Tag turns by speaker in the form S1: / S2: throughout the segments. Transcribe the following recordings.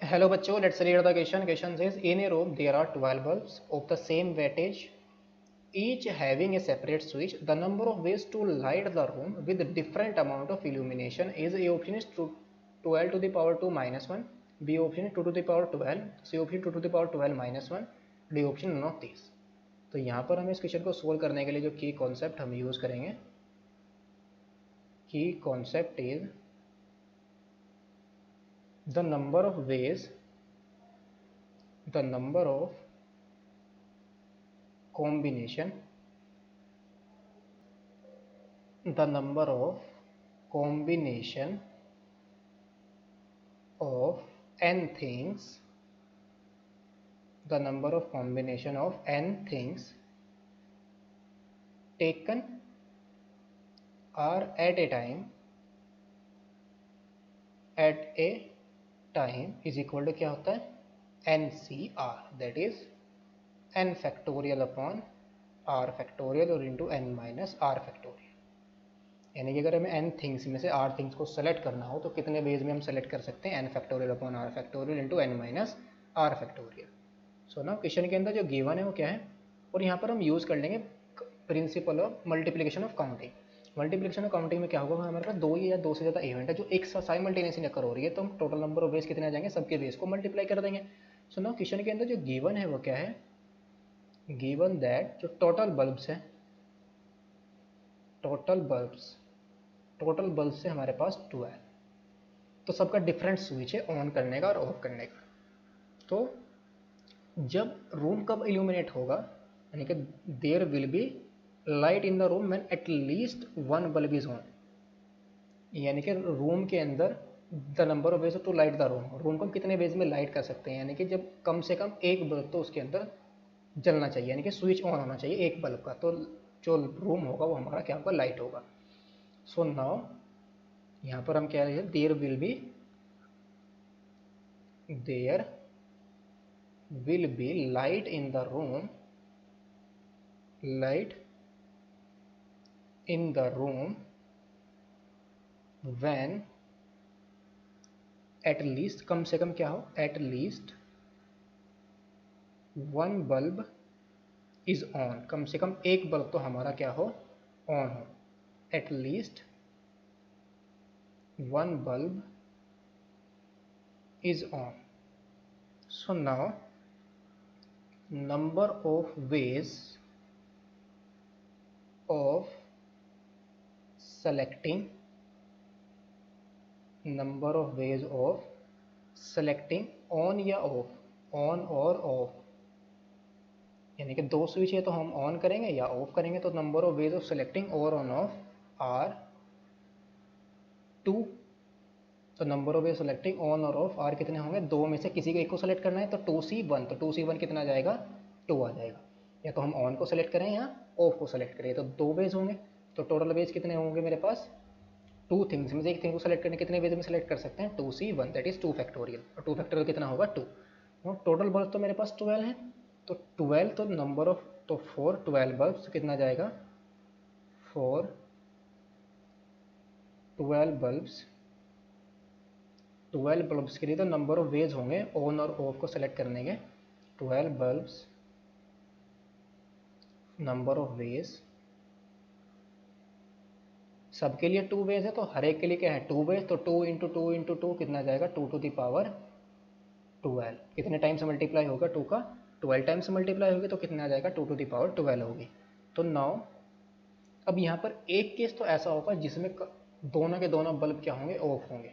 S1: Hello बच्चों, let's read the question. Question says in a room there are 12 bulbs of the same wattage, each having a separate switch. The number of ways to light the room with different amount of illumination is: A option is 12 to the power 2 minus 1, B option is 2 to the power 12, C option 2 to the power 12 minus 1, D option none of these. तो यहाँ पर हमें इस question को solve करने के लिए जो की कॉन्सेप्ट हम यूज करेंगे, की concept is the number of ways, the number of combination, the number of combination of n things, the number of combination of n things taken are at a time is equal to क्या होता है NCR, that is n factorial upon r factorial और into n minus r factorial. यानी कि अगर हमें n things में से r थिंग्स को सेलेक्ट करना हो तो कितने वेज में हम सेलेक्ट कर सकते हैं n factorial upon r factorial into n minus r factorial. So ना क्वेश्चन के अंदर जो गिवन है वो क्या है, और यहाँ पर हम यूज़ कर लेंगे principle of multiplication of counting. Multiplication of counting में क्या होगा, हमारे पास दो या दो से ज़्यादा इवेंट है जो एक साथ साइमल्टेनियसली अकर हो रही है, तो हम टोटल नंबर ऑफ वेज कितने आ जाएंगे, सबके वेज को मल्टीप्लाई कर देंगे. सो ना क्वेश्चन के अंदर जो गिवन है वो क्या है, गिवन दैट जो टोटल बल्ब्स है, टोटल बल्ब से हमारे पास 12 है, तो सबका डिफरेंट स्विच है ऑन करने का और ऑफ करने का. तो जब रूम कब इल्यूमिनेट होगा, यानी कि there will be light in the room when at least one bulb is on. यानी कि रूम के अंदर the number of ways to light the room को हम कितने वेज में लाइट कर सकते हैं, यानी कि जब कम से कम एक बल्ब तो उसके अंदर जलना चाहिए, यानी कि स्विच ऑन होना चाहिए एक बल्ब का, तो जो रूम होगा वो हमारा क्या होगा, लाइट होगा. सो नाउ यहाँ पर हम क्या है, there will be light in the room, light in the room when at least, कम से कम क्या हो, at least one bulb is on, कम से कम एक बल्ब तो हमारा क्या हो, ऑन हो. At least one bulb is on. So now number of ways of selecting, number of ways of selecting on या off, on और off, यानी कि दो स्विच है तो हम ऑन करेंगे या ऑफ करेंगे, तो number of ways of selecting और ऑन ऑफ आर 2. तो number of veg selecting on और ऑफ आर कितने होंगे, दो में से किसी को एक को सेलेक्ट करना है, तो 2C1, तो 2C1 कितना जाएगा, 2 आ जाएगा. या तो हम ऑन को सेलेक्ट करें या ऑफ को सेलेक्ट करें, तो दो वेज होंगे, तो टोटल वेज कितने होंगे मेरे पास, टू थिंग्स में से एक थिंग को सेलेक्ट करने कितने वेज में सेलेक्ट कर सकते हैं, 2C1 दैट इज 2 फैक्टोरियल, और 2 फैक्टोरियल कितना होगा 2. टोटल बल्ब तो मेरे पास 12 है, तो 12 तो नंबर ऑफ, तो 4 12 बल्ब कितना जाएगा, 4 12 बल्ब्स, 12 बल्ब्स के लिए तो नंबर ऑफ वेज होंगे ऑन और ऑफ को सेलेक्ट करने के, 12 बल्ब्स नंबर ऑफ वेज, सबके लिए 2 वेज है तो हर एक के लिए क्या है 2 वेज, तो 2 इंटू 2 इंटू 2 कितना जाएगा, 2 टू द पावर 12. कितने टाइम से मल्टीप्लाई होगा, 2 का 12 टाइम से मल्टीप्लाई होगी तो कितना आ जाएगा, 2 टू द पावर 12 होगी. तो नाउ अब यहाँ पर एक केस तो ऐसा होगा जिसमें दोनों के दोनों बल्ब क्या होंगे, ऑफ होंगे.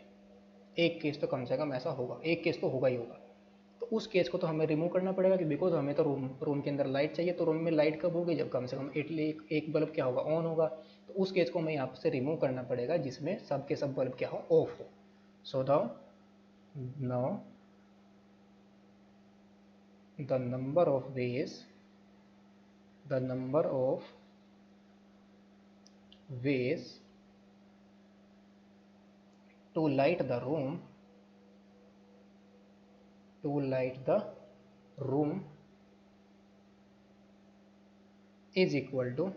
S1: एक केस तो कम से कम ऐसा होगा, एक केस तो होगा ही होगा. तो उस केस को तो हमें रिमूव करना पड़ेगा कि बिकॉज हमें तो रूम के अंदर लाइट चाहिए, तो रूम में लाइट कब होगी, जब कम से कम एक बल्ब क्या होगा, ऑन होगा. तो उस केस को हमें यहाँ से रिमूव करना पड़ेगा जिसमें सब के सब बल्ब क्या हो, ऑफ हो. So now the number of veg to light the room is equal to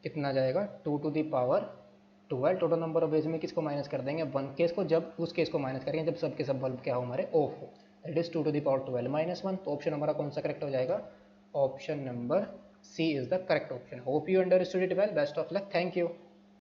S1: कितना जाएगा, 2 to the power 12 total number of ways में किसको माइनस कर देंगे, 1 केस को, जब उस केस को माइनस करेंगे जब सब के सब बल्ब क्या हो हमारे ऑफ हो, that is 2 to the power 12 minus 1। तो ऑप्शन हमारा कौन सा करेक्ट हो जाएगा, option number C is the correct option. Hope you understood it well, best of luck, thank you.